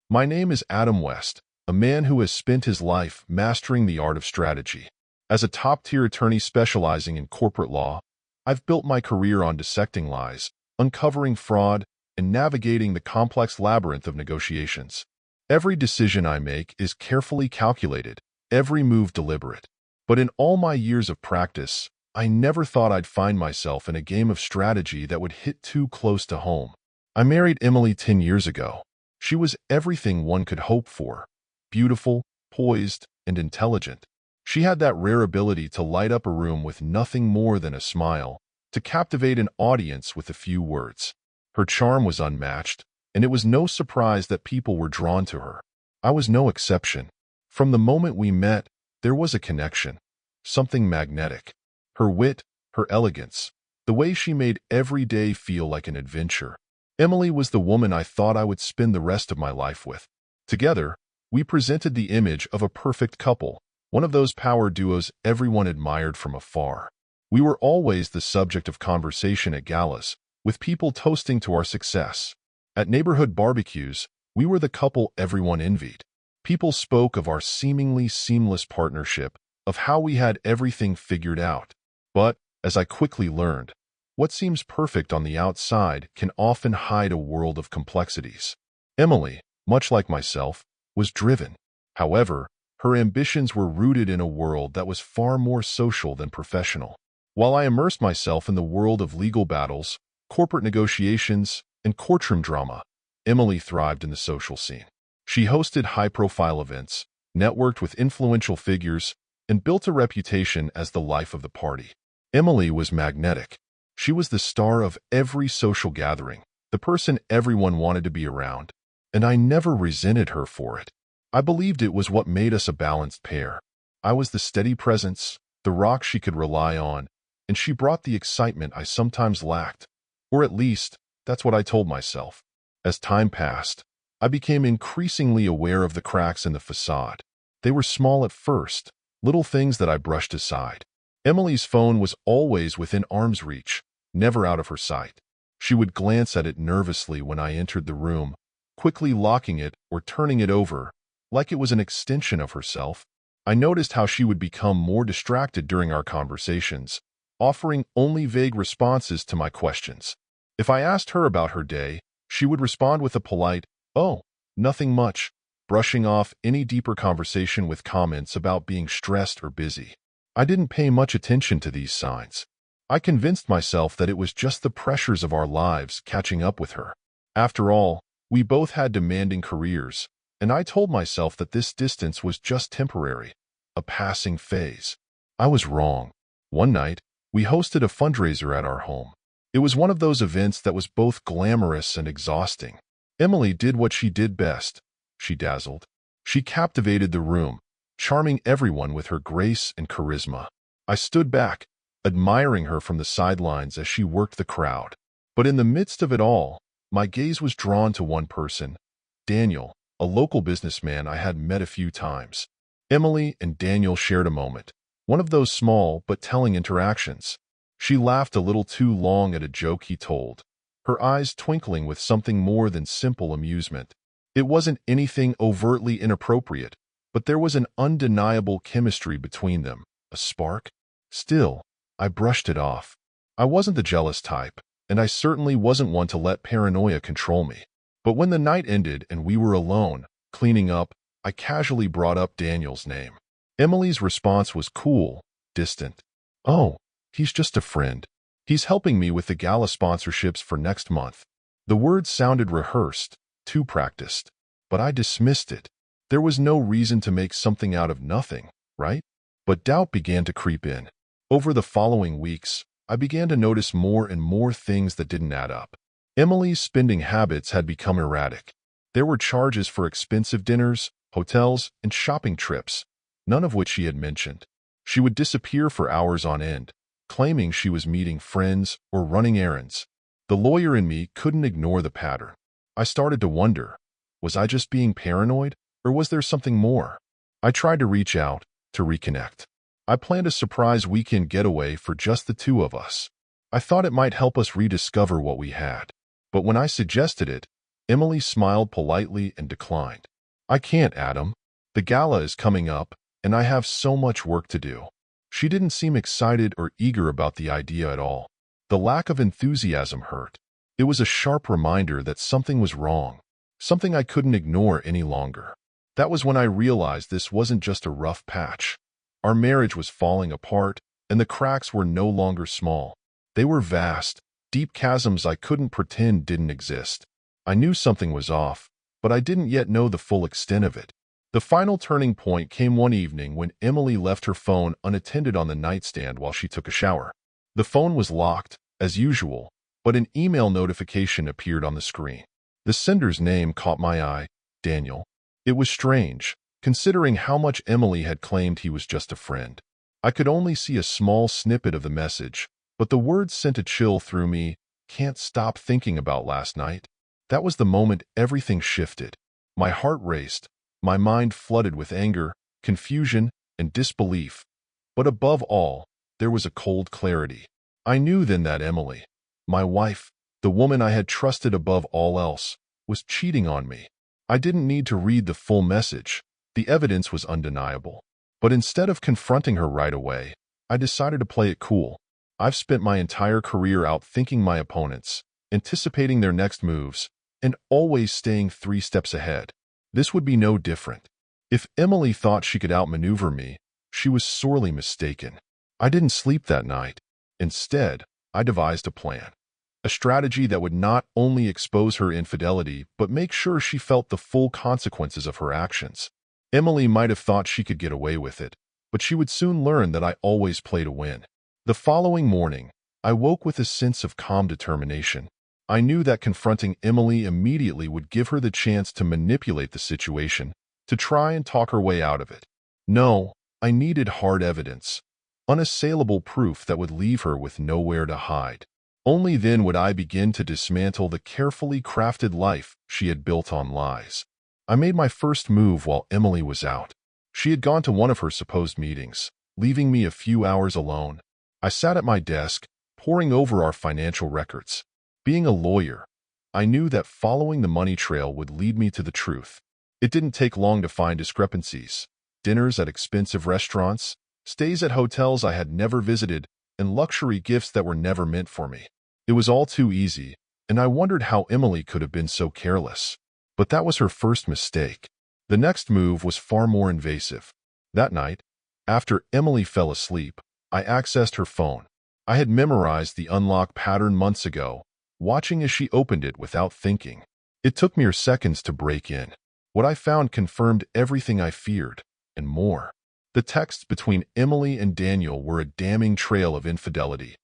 My name is Adam West, a man who has spent his life mastering the art of strategy. As a top-tier attorney specializing in corporate law, I've built my career on dissecting lies, uncovering fraud, and navigating the complex labyrinth of negotiations. Every decision I make is carefully calculated, every move deliberate. But in all my years of practice, I never thought I'd find myself in a game of strategy that would hit too close to home. I married Emily 10 years ago. She was everything one could hope for: beautiful, poised, and intelligent. She had that rare ability to light up a room with nothing more than a smile, to captivate an audience with a few words. Her charm was unmatched, and it was no surprise that people were drawn to her. I was no exception. From the moment we met, there was a connection, something magnetic. Her wit, her elegance, the way she made every day feel like an adventure. Emily was the woman I thought I would spend the rest of my life with. Together, we presented the image of a perfect couple, one of those power duos everyone admired from afar. We were always the subject of conversation at galas, with people toasting to our success. At neighborhood barbecues, we were the couple everyone envied. People spoke of our seemingly seamless partnership, of how we had everything figured out. But, as I quickly learned, what seems perfect on the outside can often hide a world of complexities. Emily, much like myself, was driven. However, her ambitions were rooted in a world that was far more social than professional. While I immersed myself in the world of legal battles, corporate negotiations, and courtroom drama, Emily thrived in the social scene. She hosted high-profile events, networked with influential figures, and built a reputation as the life of the party. Emily was magnetic. She was the star of every social gathering, the person everyone wanted to be around, and I never resented her for it. I believed it was what made us a balanced pair. I was the steady presence, the rock she could rely on, and she brought the excitement I sometimes lacked, or at least, that's what I told myself. As time passed, I became increasingly aware of the cracks in the facade. They were small at first, little things that I brushed aside. Emily's phone was always within arm's reach, never out of her sight. She would glance at it nervously when I entered the room, quickly locking it or turning it over, like it was an extension of herself. I noticed how she would become more distracted during our conversations, offering only vague responses to my questions. If I asked her about her day, she would respond with a polite, "Oh, nothing much," brushing off any deeper conversation with comments about being stressed or busy. I didn't pay much attention to these signs. I convinced myself that it was just the pressures of our lives catching up with her. After all, we both had demanding careers, and I told myself that this distance was just temporary, a passing phase. I was wrong. One night, we hosted a fundraiser at our home. It was one of those events that was both glamorous and exhausting. Emily did what she did best. She dazzled. She captivated the room, charming everyone with her grace and charisma. I stood back, admiring her from the sidelines as she worked the crowd. But in the midst of it all, my gaze was drawn to one person, Daniel, a local businessman I had met a few times. Emily and Daniel shared a moment, one of those small but telling interactions. She laughed a little too long at a joke he told, her eyes twinkling with something more than simple amusement. It wasn't anything overtly inappropriate, but there was an undeniable chemistry between them, a spark. Still, I brushed it off. I wasn't the jealous type, and I certainly wasn't one to let paranoia control me. But when the night ended and we were alone, cleaning up, I casually brought up Daniel's name. Emily's response was cool, distant. "Oh, he's just a friend. He's helping me with the gala sponsorships for next month." The words sounded rehearsed, too practiced, but I dismissed it. There was no reason to make something out of nothing, right? But doubt began to creep in. Over the following weeks, I began to notice more and more things that didn't add up. Emily's spending habits had become erratic. There were charges for expensive dinners, hotels, and shopping trips, none of which she had mentioned. She would disappear for hours on end, claiming she was meeting friends or running errands. The lawyer in me couldn't ignore the pattern. I started to wonder, was I just being paranoid, or was there something more? I tried to reach out, to reconnect. I planned a surprise weekend getaway for just the two of us. I thought it might help us rediscover what we had. But when I suggested it, Emily smiled politely and declined. I can't, Adam. The gala is coming up, and I have so much work to do. She didn't seem excited or eager about the idea at all. The lack of enthusiasm hurt. It was a sharp reminder that something was wrong, something I couldn't ignore any longer. That was when I realized this wasn't just a rough patch. Our marriage was falling apart, and the cracks were no longer small. They were vast, deep chasms I couldn't pretend didn't exist. I knew something was off, but I didn't yet know the full extent of it. The final turning point came one evening when Emily left her phone unattended on the nightstand while she took a shower. The phone was locked, as usual, but an email notification appeared on the screen. The sender's name caught my eye, Daniel. It was strange, considering how much Emily had claimed he was just a friend. I could only see a small snippet of the message, but the words sent a chill through me. Can't stop thinking about last night. That was the moment everything shifted. My heart raced, my mind flooded with anger, confusion, and disbelief. But above all, there was a cold clarity. I knew then that Emily, my wife, the woman I had trusted above all else, was cheating on me. I didn't need to read the full message. The evidence was undeniable. But instead of confronting her right away, I decided to play it cool. I've spent my entire career outthinking my opponents, anticipating their next moves, and always staying 3 steps ahead. This would be no different. If Emily thought she could outmaneuver me, she was sorely mistaken. I didn't sleep that night. Instead, I devised a plan. A strategy that would not only expose her infidelity, but make sure she felt the full consequences of her actions. Emily might have thought she could get away with it, but she would soon learn that I always play to win. The following morning, I woke with a sense of calm determination. I knew that confronting Emily immediately would give her the chance to manipulate the situation, to try and talk her way out of it. No, I needed hard evidence, unassailable proof that would leave her with nowhere to hide. Only then would I begin to dismantle the carefully crafted life she had built on lies. I made my first move while Emily was out. She had gone to one of her supposed meetings, leaving me a few hours alone. I sat at my desk, poring over our financial records. Being a lawyer, I knew that following the money trail would lead me to the truth. It didn't take long to find discrepancies. Dinners at expensive restaurants, stays at hotels I had never visited, and luxury gifts that were never meant for me. It was all too easy, and I wondered how Emily could have been so careless. But that was her first mistake. The next move was far more invasive. That night, after Emily fell asleep, I accessed her phone. I had memorized the unlock pattern months ago, watching as she opened it without thinking. It took mere seconds to break in. What I found confirmed everything I feared, and more. The texts between Emily and Daniel were a damning trail of infidelity.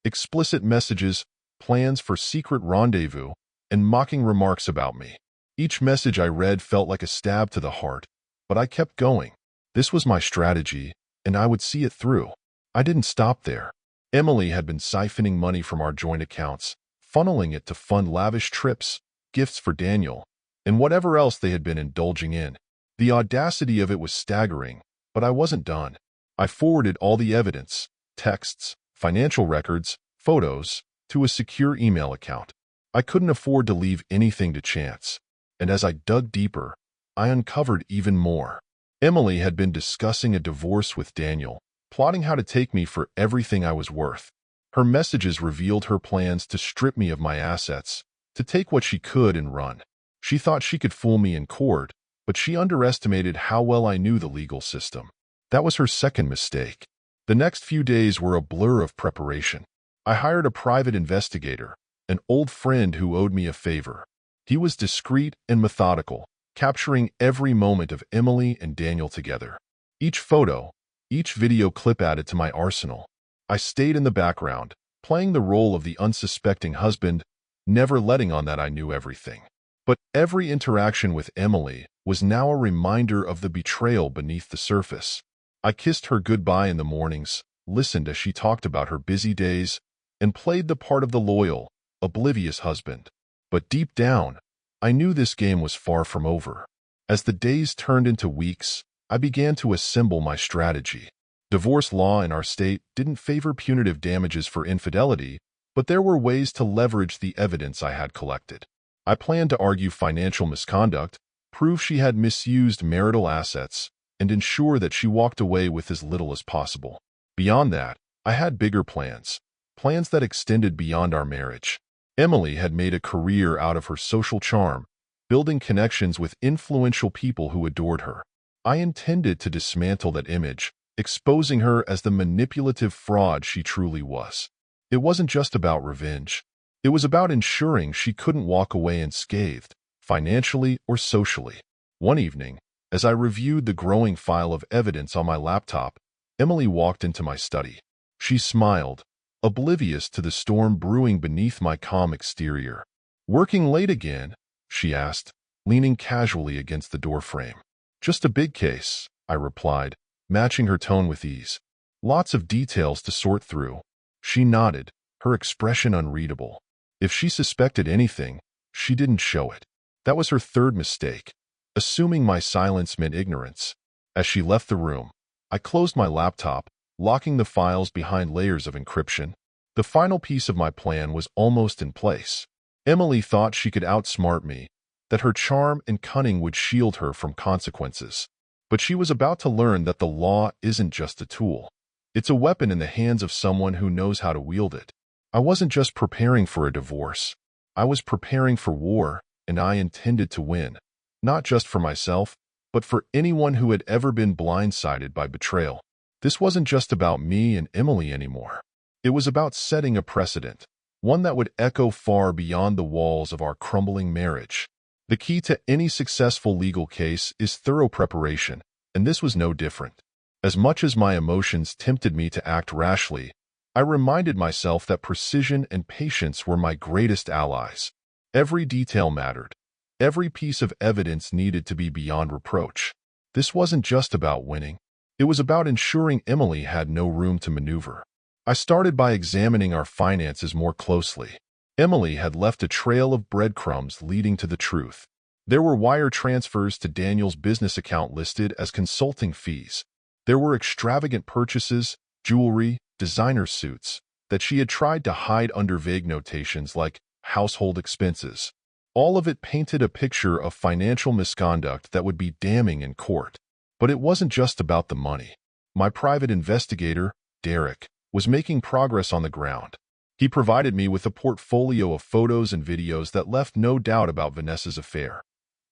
Explicit messages, plans for secret rendezvous, and mocking remarks about me. Each message I read felt like a stab to the heart, but I kept going. This was my strategy, and I would see it through. I didn't stop there. Emily had been siphoning money from our joint accounts, funneling it to fund lavish trips, gifts for Daniel, and whatever else they had been indulging in. The audacity of it was staggering, but I wasn't done. I forwarded all the evidence, texts, financial records, photos, to a secure email account. I couldn't afford to leave anything to chance. And as I dug deeper, I uncovered even more. Emily had been discussing a divorce with Daniel, plotting how to take me for everything I was worth. Her messages revealed her plans to strip me of my assets, to take what she could and run. She thought she could fool me in court, but she underestimated how well I knew the legal system. That was her second mistake. The next few days were a blur of preparation. I hired a private investigator, an old friend who owed me a favor. He was discreet and methodical, capturing every moment of Emily and Daniel together. Each photo, each video clip added to my arsenal. I stayed in the background, playing the role of the unsuspecting husband, never letting on that I knew everything. But every interaction with Emily was now a reminder of the betrayal beneath the surface. I kissed her goodbye in the mornings, listened as she talked about her busy days, and played the part of the loyal, oblivious husband. But deep down, I knew this game was far from over. As the days turned into weeks, I began to assemble my strategy. Divorce law in our state didn't favor punitive damages for infidelity, but there were ways to leverage the evidence I had collected. I planned to argue financial misconduct, prove she had misused marital assets, and ensure that she walked away with as little as possible. Beyond that, I had bigger plans, plans that extended beyond our marriage. Emily had made a career out of her social charm, building connections with influential people who adored her. I intended to dismantle that image, exposing her as the manipulative fraud she truly was. It wasn't just about revenge. It was about ensuring she couldn't walk away unscathed, financially or socially. One evening, as I reviewed the growing file of evidence on my laptop, Emily walked into my study. She smiled, oblivious to the storm brewing beneath my calm exterior. "Working late again?" she asked, leaning casually against the doorframe. "Just a big case," I replied, matching her tone with ease. "Lots of details to sort through." She nodded, her expression unreadable. If she suspected anything, she didn't show it. That was her third mistake, assuming my silence meant ignorance. As she left the room, I closed my laptop, locking the files behind layers of encryption. The final piece of my plan was almost in place. Emily thought she could outsmart me, that her charm and cunning would shield her from consequences. But she was about to learn that the law isn't just a tool. It's a weapon in the hands of someone who knows how to wield it. I wasn't just preparing for a divorce. I was preparing for war, and I intended to win, not just for myself, but for anyone who had ever been blindsided by betrayal. This wasn't just about me and Emily anymore. It was about setting a precedent, one that would echo far beyond the walls of our crumbling marriage. The key to any successful legal case is thorough preparation, and this was no different. As much as my emotions tempted me to act rashly, I reminded myself that precision and patience were my greatest allies. Every detail mattered. Every piece of evidence needed to be beyond reproach. This wasn't just about winning. It was about ensuring Emily had no room to maneuver. I started by examining our finances more closely. Emily had left a trail of breadcrumbs leading to the truth. There were wire transfers to Daniel's business account listed as consulting fees. There were extravagant purchases, jewelry, designer suits, that she had tried to hide under vague notations like household expenses. All of it painted a picture of financial misconduct that would be damning in court. But it wasn't just about the money. My private investigator, Derek, was making progress on the ground. He provided me with a portfolio of photos and videos that left no doubt about Vanessa's affair.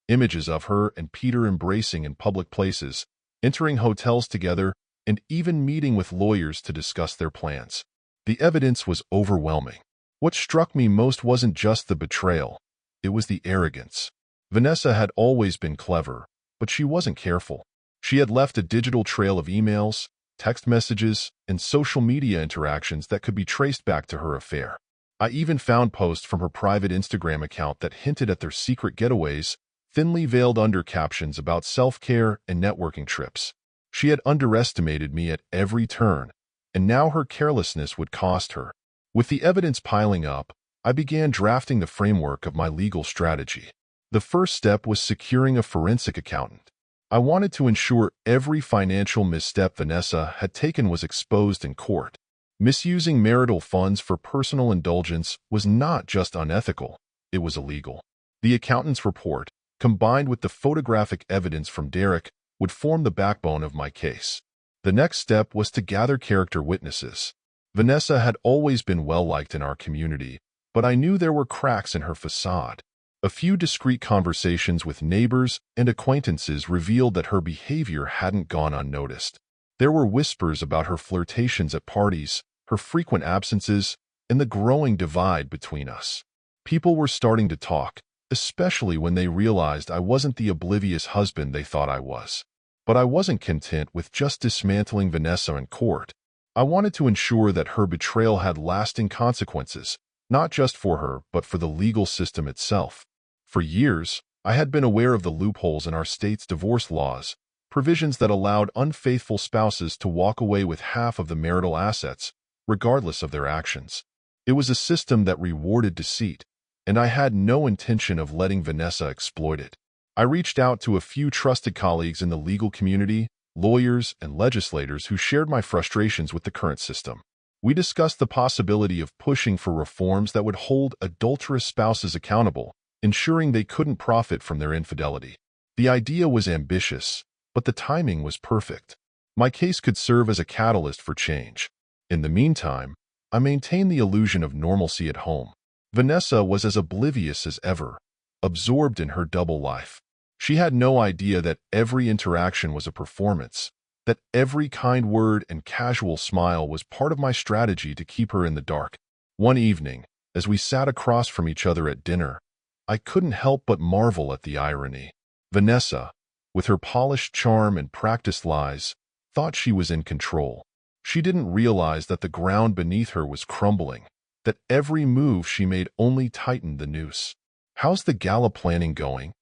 Images of her and Peter embracing in public places, entering hotels together, and even meeting with lawyers to discuss their plans. The evidence was overwhelming. What struck me most wasn't just the betrayal. It was the arrogance. Vanessa had always been clever, but she wasn't careful. She had left a digital trail of emails, text messages, and social media interactions that could be traced back to her affair. I even found posts from her private Instagram account that hinted at their secret getaways, thinly veiled under captions about self-care and networking trips. She had underestimated me at every turn, and now her carelessness would cost her. With the evidence piling up, I began drafting the framework of my legal strategy. The first step was securing a forensic accountant. I wanted to ensure every financial misstep Vanessa had taken was exposed in court. Misusing marital funds for personal indulgence was not just unethical, it was illegal. The accountant's report, combined with the photographic evidence from Derek, would form the backbone of my case. The next step was to gather character witnesses. Vanessa had always been well-liked in our community, but I knew there were cracks in her facade. A few discreet conversations with neighbors and acquaintances revealed that her behavior hadn't gone unnoticed. There were whispers about her flirtations at parties, her frequent absences, and the growing divide between us. People were starting to talk, especially when they realized I wasn't the oblivious husband they thought I was. But I wasn't content with just dismantling Vanessa in court. I wanted to ensure that her betrayal had lasting consequences, not just for her, but for the legal system itself. For years, I had been aware of the loopholes in our state's divorce laws, provisions that allowed unfaithful spouses to walk away with half of the marital assets, regardless of their actions. It was a system that rewarded deceit, and I had no intention of letting Vanessa exploit it. I reached out to a few trusted colleagues in the legal community, lawyers, and legislators who shared my frustrations with the current system. We discussed the possibility of pushing for reforms that would hold adulterous spouses accountable, ensuring they couldn't profit from their infidelity. The idea was ambitious, but the timing was perfect. My case could serve as a catalyst for change. In the meantime, I maintained the illusion of normalcy at home. Vanessa was as oblivious as ever, absorbed in her double life. She had no idea that every interaction was a performance, that every kind word and casual smile was part of my strategy to keep her in the dark. One evening, as we sat across from each other at dinner, I couldn't help but marvel at the irony. Vanessa, with her polished charm and practiced lies, thought she was in control. She didn't realize that the ground beneath her was crumbling, that every move she made only tightened the noose. "How's the gala planning going?"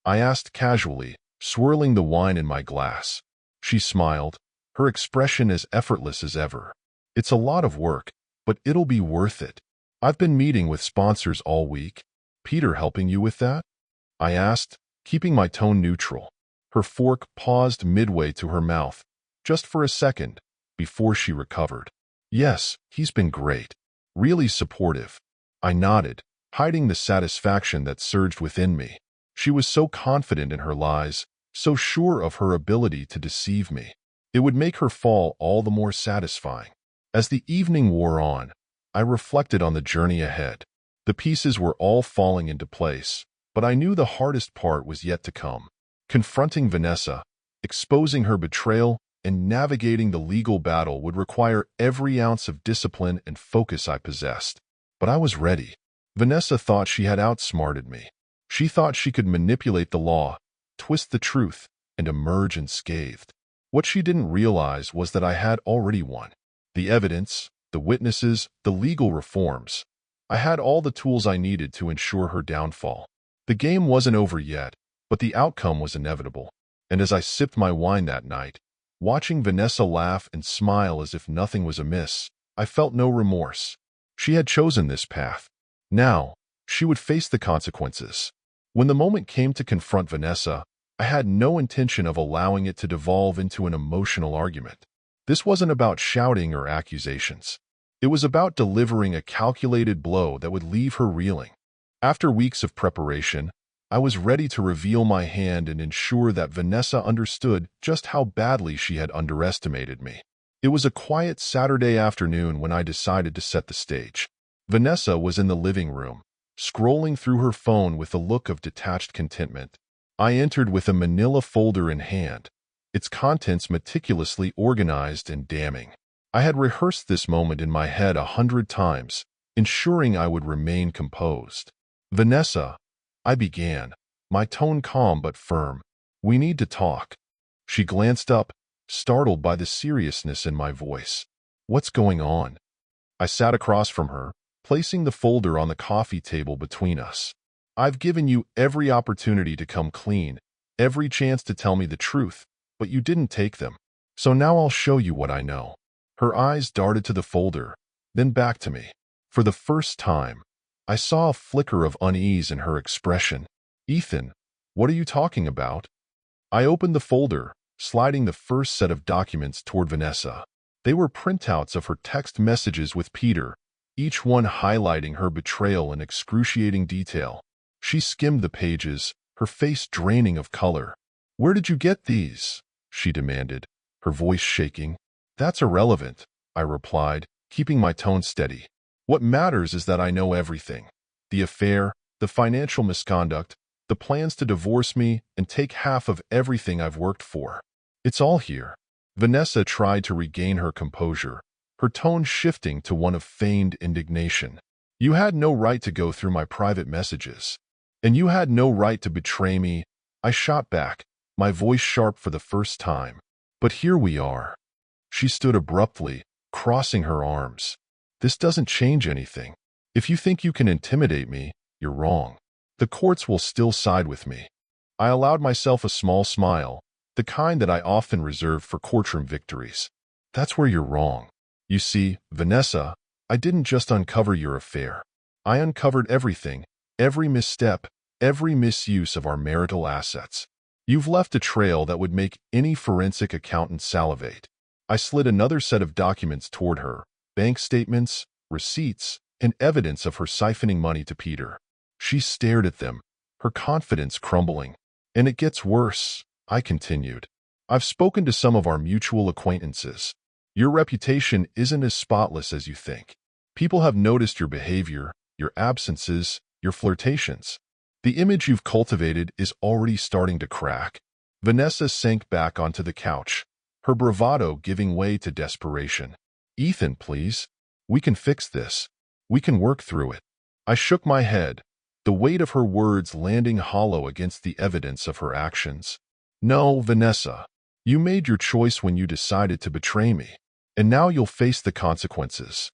I asked casually, swirling the wine in my glass. She smiled, her expression as effortless as ever. "It's a lot of work, but it'll be worth it. I've been meeting with sponsors all week." "Peter helping you with that?" I asked, keeping my tone neutral. Her fork paused midway to her mouth, just for a second, before she recovered. "Yes, he's been great. Really supportive." I nodded, hiding the satisfaction that surged within me. She was so confident in her lies, so sure of her ability to deceive me. It would make her fall all the more satisfying. As the evening wore on, I reflected on the journey ahead. The pieces were all falling into place, but I knew the hardest part was yet to come. Confronting Vanessa, exposing her betrayal, and navigating the legal battle would require every ounce of discipline and focus I possessed. But I was ready. Vanessa thought she had outsmarted me. She thought she could manipulate the law, twist the truth, and emerge unscathed. What she didn't realize was that I had already won. The evidence, the witnesses, the legal reforms. I had all the tools I needed to ensure her downfall. The game wasn't over yet, but the outcome was inevitable. And as I sipped my wine that night, watching Vanessa laugh and smile as if nothing was amiss, I felt no remorse. She had chosen this path. Now, she would face the consequences. When the moment came to confront Vanessa, I had no intention of allowing it to devolve into an emotional argument. This wasn't about shouting or accusations. It was about delivering a calculated blow that would leave her reeling. After weeks of preparation, I was ready to reveal my hand and ensure that Vanessa understood just how badly she had underestimated me. It was a quiet Saturday afternoon when I decided to set the stage. Vanessa was in the living room, scrolling through her phone with a look of detached contentment. I entered with a manila folder in hand, its contents meticulously organized and damning. I had rehearsed this moment in my head 100 times, ensuring I would remain composed. "Vanessa," I began, my tone calm but firm. "We need to talk." She glanced up, startled by the seriousness in my voice. "What's going on?" I sat across from her, placing the folder on the coffee table between us. "I've given you every opportunity to come clean, every chance to tell me the truth, but you didn't take them. So now I'll show you what I know." Her eyes darted to the folder, then back to me. For the first time, I saw a flicker of unease in her expression. "Ethan, what are you talking about?" I opened the folder, sliding the first set of documents toward Vanessa. They were printouts of her text messages with Peter, each one highlighting her betrayal in excruciating detail. She skimmed the pages, her face draining of color. "Where did you get these?" she demanded, her voice shaking. "That's irrelevant," I replied, keeping my tone steady. "What matters is that I know everything. The affair, the financial misconduct, the plans to divorce me and take half of everything I've worked for. It's all here." Vanessa tried to regain her composure, her tone shifting to one of feigned indignation. "You had no right to go through my private messages. And you had no right to betray me," I shot back, my voice sharp for the first time. "But here we are." She stood abruptly, crossing her arms. "This doesn't change anything. If you think you can intimidate me, you're wrong. The courts will still side with me." I allowed myself a small smile, the kind that I often reserved for courtroom victories. "That's where you're wrong. You see, Vanessa, I didn't just uncover your affair. I uncovered everything, every misstep, every misuse of our marital assets. You've left a trail that would make any forensic accountant salivate." I slid another set of documents toward her, bank statements, receipts, and evidence of her siphoning money to Peter. She stared at them, her confidence crumbling. And it gets worse, I continued. I've spoken to some of our mutual acquaintances. Your reputation isn't as spotless as you think. People have noticed your behavior, your absences, your flirtations. The image you've cultivated is already starting to crack. Vanessa sank back onto the couch, her bravado giving way to desperation. Ethan, please. We can fix this. We can work through it. I shook my head, the weight of her words landing hollow against the evidence of her actions. No, Vanessa. You made your choice when you decided to betray me, and now you'll face the consequences.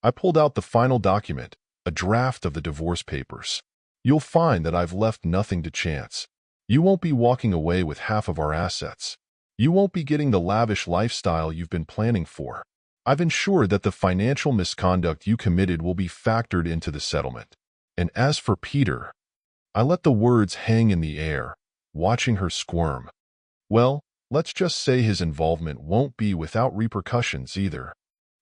I pulled out the final document, a draft of the divorce papers. You'll find that I've left nothing to chance. You won't be walking away with half of our assets. You won't be getting the lavish lifestyle you've been planning for. I've ensured that the financial misconduct you committed will be factored into the settlement. And as for Peter, I let the words hang in the air, watching her squirm. Well, let's just say his involvement won't be without repercussions either.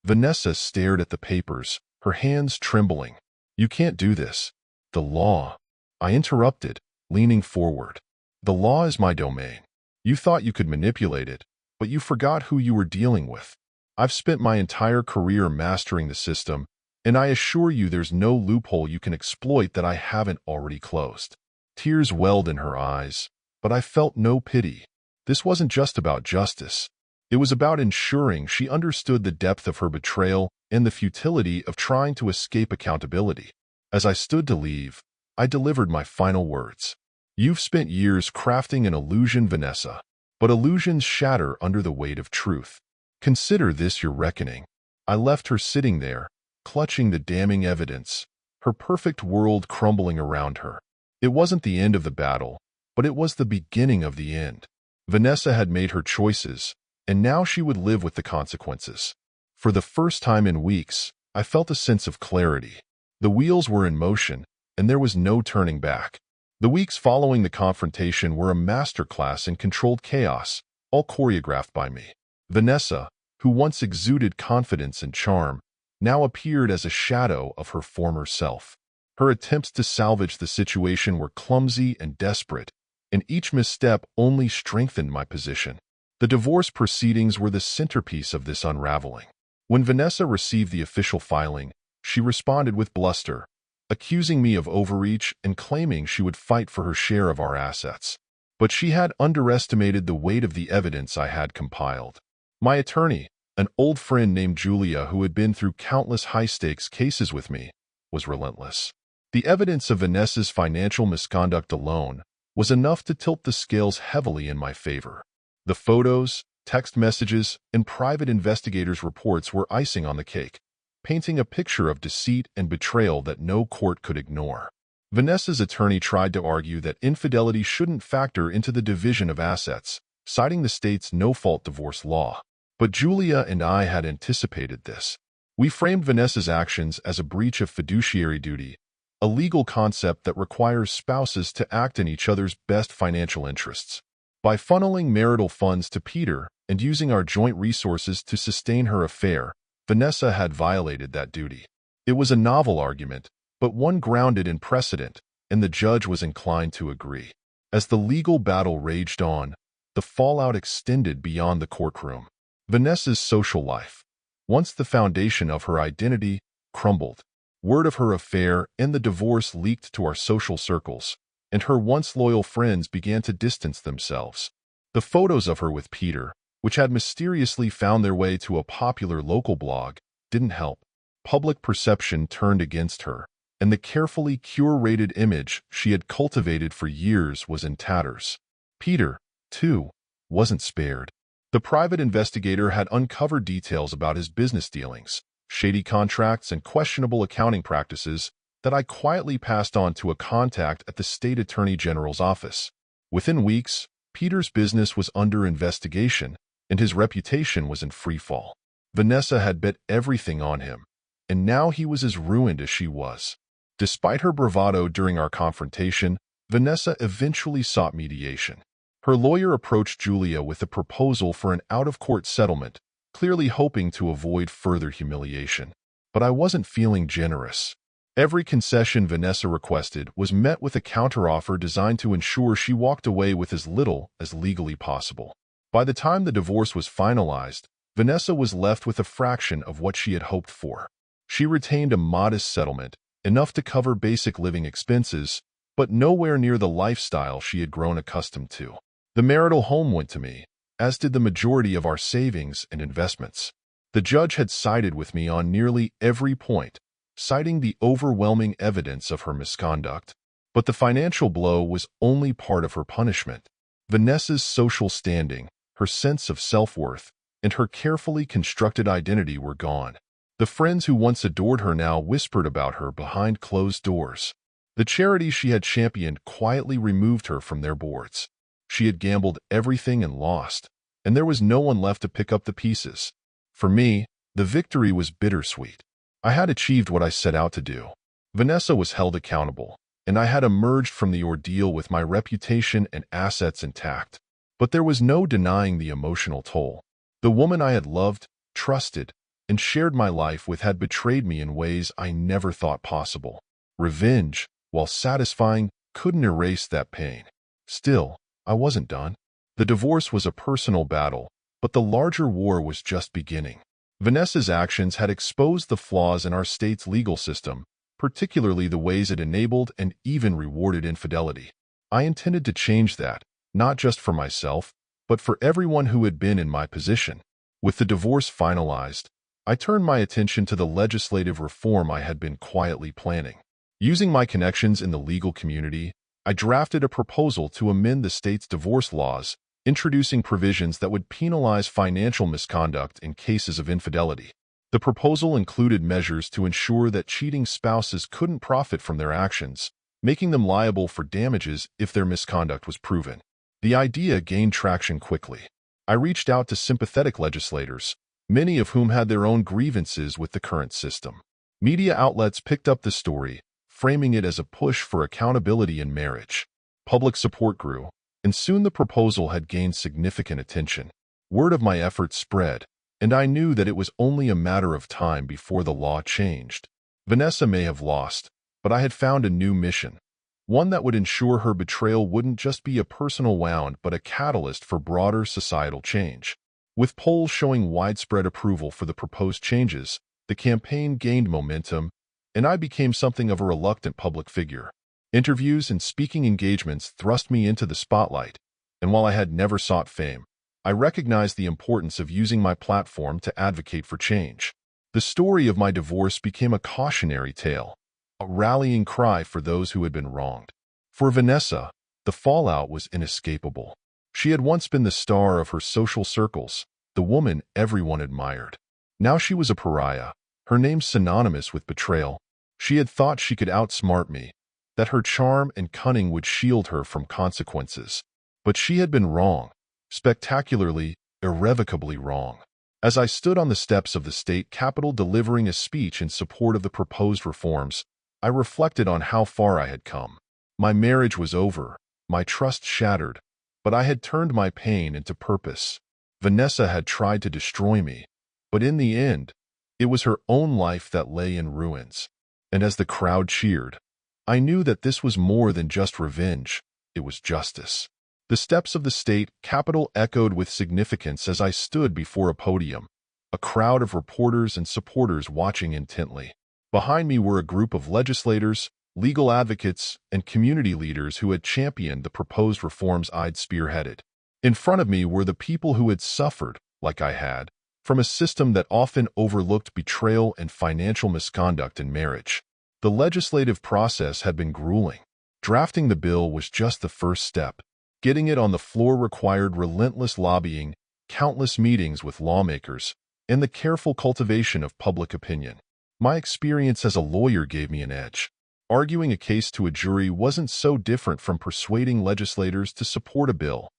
Vanessa stared at the papers, her hands trembling. You can't do this. The law. I interrupted, leaning forward. The law is my domain. You thought you could manipulate it, but you forgot who you were dealing with. I've spent my entire career mastering the system, and I assure you there's no loophole you can exploit that I haven't already closed. Tears welled in her eyes, but I felt no pity. This wasn't just about justice. It was about ensuring she understood the depth of her betrayal and the futility of trying to escape accountability. As I stood to leave, I delivered my final words. You've spent years crafting an illusion, Vanessa, but illusions shatter under the weight of truth. Consider this your reckoning. I left her sitting there, clutching the damning evidence, her perfect world crumbling around her. It wasn't the end of the battle, but it was the beginning of the end. Vanessa had made her choices, and now she would live with the consequences. For the first time in weeks, I felt a sense of clarity. The wheels were in motion, and there was no turning back. The weeks following the confrontation were a masterclass in controlled chaos, all choreographed by me. Vanessa, who once exuded confidence and charm, now appeared as a shadow of her former self. Her attempts to salvage the situation were clumsy and desperate, and each misstep only strengthened my position. The divorce proceedings were the centerpiece of this unraveling. When Vanessa received the official filing, she responded with bluster, accusing me of overreach and claiming she would fight for her share of our assets. But she had underestimated the weight of the evidence I had compiled. My attorney, an old friend named Julia who had been through countless high-stakes cases with me, was relentless. The evidence of Vanessa's financial misconduct alone was enough to tilt the scales heavily in my favor. The photos, text messages, and private investigators' reports were icing on the cake, painting a picture of deceit and betrayal that no court could ignore. Vanessa's attorney tried to argue that infidelity shouldn't factor into the division of assets, citing the state's no-fault divorce law. But Julia and I had anticipated this. We framed Vanessa's actions as a breach of fiduciary duty, a legal concept that requires spouses to act in each other's best financial interests. By funneling marital funds to Peter and using our joint resources to sustain her affair, Vanessa had violated that duty. It was a novel argument, but one grounded in precedent, and the judge was inclined to agree. As the legal battle raged on, the fallout extended beyond the courtroom. Vanessa's social life, once the foundation of her identity, crumbled. Word of her affair and the divorce leaked to our social circles, and her once loyal friends began to distance themselves. The photos of her with Peter, which had mysteriously found their way to a popular local blog, didn't help. Public perception turned against her, and the carefully curated image she had cultivated for years was in tatters. Peter, too, wasn't spared. The private investigator had uncovered details about his business dealings, shady contracts, and questionable accounting practices that I quietly passed on to a contact at the state attorney general's office. Within weeks, Peter's business was under investigation, and his reputation was in freefall. Vanessa had bet everything on him, and now he was as ruined as she was. Despite her bravado during our confrontation, Vanessa eventually sought mediation. Her lawyer approached Julia with a proposal for an out-of-court settlement, clearly hoping to avoid further humiliation. But I wasn't feeling generous. Every concession Vanessa requested was met with a counteroffer designed to ensure she walked away with as little as legally possible. By the time the divorce was finalized, Vanessa was left with a fraction of what she had hoped for. She retained a modest settlement, enough to cover basic living expenses, but nowhere near the lifestyle she had grown accustomed to. The marital home went to me, as did the majority of our savings and investments. The judge had sided with me on nearly every point, citing the overwhelming evidence of her misconduct. But the financial blow was only part of her punishment. Vanessa's social standing, her sense of self-worth, and her carefully constructed identity were gone. The friends who once adored her now whispered about her behind closed doors. The charities she had championed quietly removed her from their boards. She had gambled everything and lost, and there was no one left to pick up the pieces. For me, the victory was bittersweet. I had achieved what I set out to do. Vanessa was held accountable, and I had emerged from the ordeal with my reputation and assets intact. But there was no denying the emotional toll. The woman I had loved, trusted, and shared my life with had betrayed me in ways I never thought possible. Revenge, while satisfying, couldn't erase that pain. Still, I wasn't done. The divorce was a personal battle, but the larger war was just beginning. Vanessa's actions had exposed the flaws in our state's legal system, particularly the ways it enabled and even rewarded infidelity. I intended to change that, not just for myself, but for everyone who had been in my position. With the divorce finalized, I turned my attention to the legislative reform I had been quietly planning. Using my connections in the legal community, I drafted a proposal to amend the state's divorce laws, introducing provisions that would penalize financial misconduct in cases of infidelity. The proposal included measures to ensure that cheating spouses couldn't profit from their actions, making them liable for damages if their misconduct was proven. The idea gained traction quickly. I reached out to sympathetic legislators, many of whom had their own grievances with the current system. Media outlets picked up the story, framing it as a push for accountability in marriage. Public support grew, and soon the proposal had gained significant attention. Word of my efforts spread, and I knew that it was only a matter of time before the law changed. Vanessa may have lost, but I had found a new mission, one that would ensure her betrayal wouldn't just be a personal wound but a catalyst for broader societal change. With polls showing widespread approval for the proposed changes, the campaign gained momentum, and I became something of a reluctant public figure. Interviews and speaking engagements thrust me into the spotlight, and while I had never sought fame, I recognized the importance of using my platform to advocate for change. The story of my divorce became a cautionary tale, a rallying cry for those who had been wronged. For Vanessa, the fallout was inescapable. She had once been the star of her social circles, the woman everyone admired. Now she was a pariah, her name synonymous with betrayal. She had thought she could outsmart me, that her charm and cunning would shield her from consequences. But she had been wrong, spectacularly, irrevocably wrong. As I stood on the steps of the state capitol delivering a speech in support of the proposed reforms, I reflected on how far I had come. My marriage was over, my trust shattered, but I had turned my pain into purpose. Vanessa had tried to destroy me, but in the end, it was her own life that lay in ruins. And as the crowd cheered, I knew that this was more than just revenge, it was justice. The steps of the state capitol echoed with significance as I stood before a podium, a crowd of reporters and supporters watching intently. Behind me were a group of legislators, legal advocates, and community leaders who had championed the proposed reforms I'd spearheaded. In front of me were the people who had suffered, like I had, from a system that often overlooked betrayal and financial misconduct in marriage. The legislative process had been grueling. Drafting the bill was just the first step. Getting it on the floor required relentless lobbying, countless meetings with lawmakers, and the careful cultivation of public opinion. My experience as a lawyer gave me an edge. Arguing a case to a jury wasn't so different from persuading legislators to support a bill.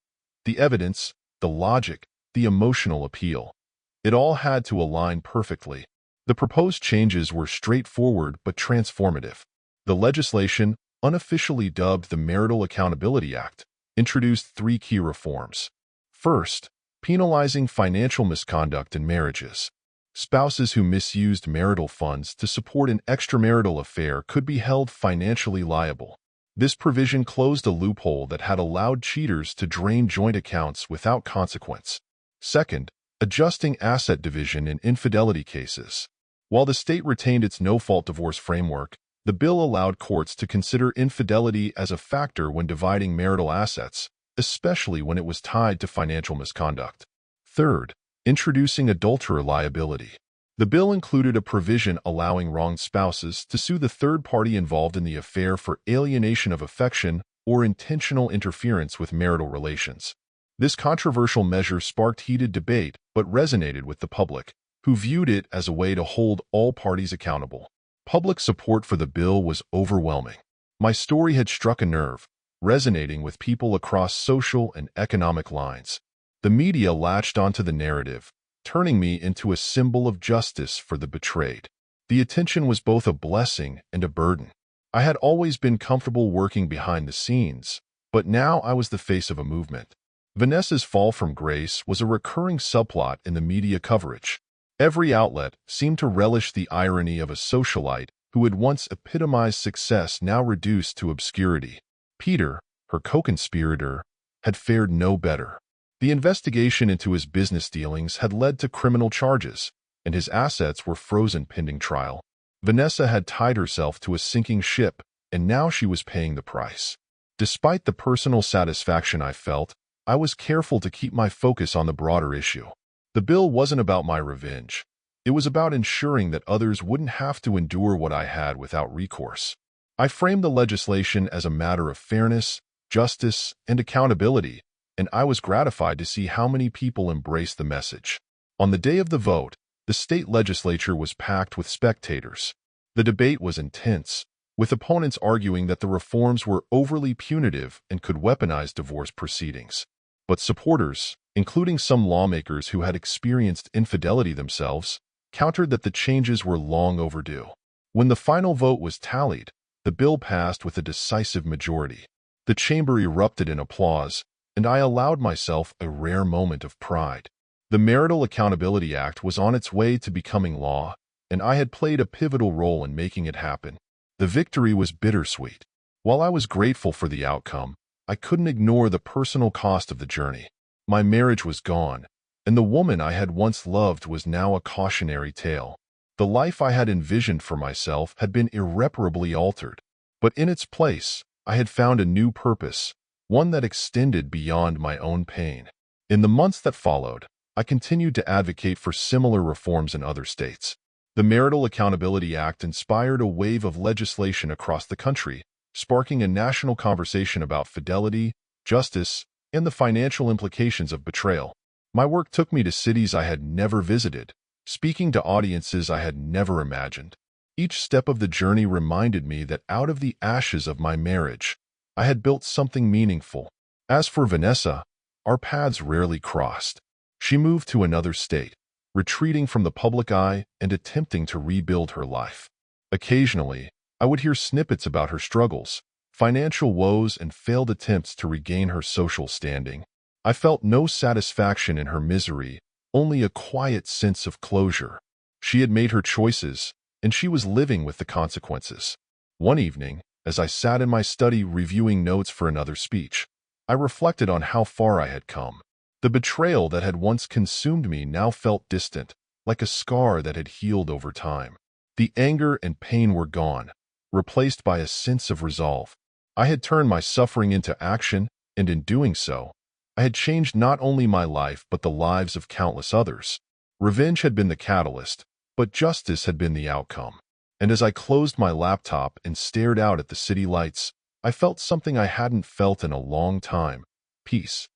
The evidence, the logic, the emotional appeal. It all had to align perfectly. The proposed changes were straightforward but transformative. The legislation, unofficially dubbed the Marital Accountability Act, introduced 3 key reforms. First, penalizing financial misconduct in marriages. Spouses who misused marital funds to support an extramarital affair could be held financially liable. This provision closed a loophole that had allowed cheaters to drain joint accounts without consequence. Second, adjusting asset division in infidelity cases. While the state retained its no-fault divorce framework, the bill allowed courts to consider infidelity as a factor when dividing marital assets, especially when it was tied to financial misconduct. Third, introducing adulterer liability. The bill included a provision allowing wronged spouses to sue the third party involved in the affair for alienation of affection or intentional interference with marital relations. This controversial measure sparked heated debate but resonated with the public, who viewed it as a way to hold all parties accountable. Public support for the bill was overwhelming. My story had struck a nerve, resonating with people across social and economic lines. The media latched onto the narrative, turning me into a symbol of justice for the betrayed. The attention was both a blessing and a burden. I had always been comfortable working behind the scenes, but now I was the face of a movement. Vanessa's fall from grace was a recurring subplot in the media coverage. Every outlet seemed to relish the irony of a socialite who had once epitomized success now reduced to obscurity. Peter, her co-conspirator, had fared no better. The investigation into his business dealings had led to criminal charges, and his assets were frozen pending trial. Vanessa had tied herself to a sinking ship, and now she was paying the price. Despite the personal satisfaction I felt, I was careful to keep my focus on the broader issue. The bill wasn't about my revenge. It was about ensuring that others wouldn't have to endure what I had without recourse. I framed the legislation as a matter of fairness, justice, and accountability, and I was gratified to see how many people embraced the message. On the day of the vote, the state legislature was packed with spectators. The debate was intense, with opponents arguing that the reforms were overly punitive and could weaponize divorce proceedings. But supporters, including some lawmakers who had experienced infidelity themselves, countered that the changes were long overdue. When the final vote was tallied, the bill passed with a decisive majority. The chamber erupted in applause, and I allowed myself a rare moment of pride. The Marital Accountability Act was on its way to becoming law, and I had played a pivotal role in making it happen. The victory was bittersweet. While I was grateful for the outcome, I couldn't ignore the personal cost of the journey. My marriage was gone, and the woman I had once loved was now a cautionary tale. The life I had envisioned for myself had been irreparably altered, but in its place, I had found a new purpose, one that extended beyond my own pain. In the months that followed, I continued to advocate for similar reforms in other states. The Marital Accountability Act inspired a wave of legislation across the country, sparking a national conversation about fidelity, justice, and the financial implications of betrayal. My work took me to cities I had never visited, speaking to audiences I had never imagined. Each step of the journey reminded me that out of the ashes of my marriage, I had built something meaningful. As for Vanessa, our paths rarely crossed. She moved to another state, retreating from the public eye and attempting to rebuild her life. Occasionally, I would hear snippets about her struggles, financial woes, and failed attempts to regain her social standing. I felt no satisfaction in her misery, only a quiet sense of closure. She had made her choices, and she was living with the consequences. One evening, as I sat in my study reviewing notes for another speech, I reflected on how far I had come. The betrayal that had once consumed me now felt distant, like a scar that had healed over time. The anger and pain were gone, replaced by a sense of resolve. I had turned my suffering into action, and in doing so, I had changed not only my life but the lives of countless others. Revenge had been the catalyst, but justice had been the outcome. And as I closed my laptop and stared out at the city lights, I felt something I hadn't felt in a long time: peace.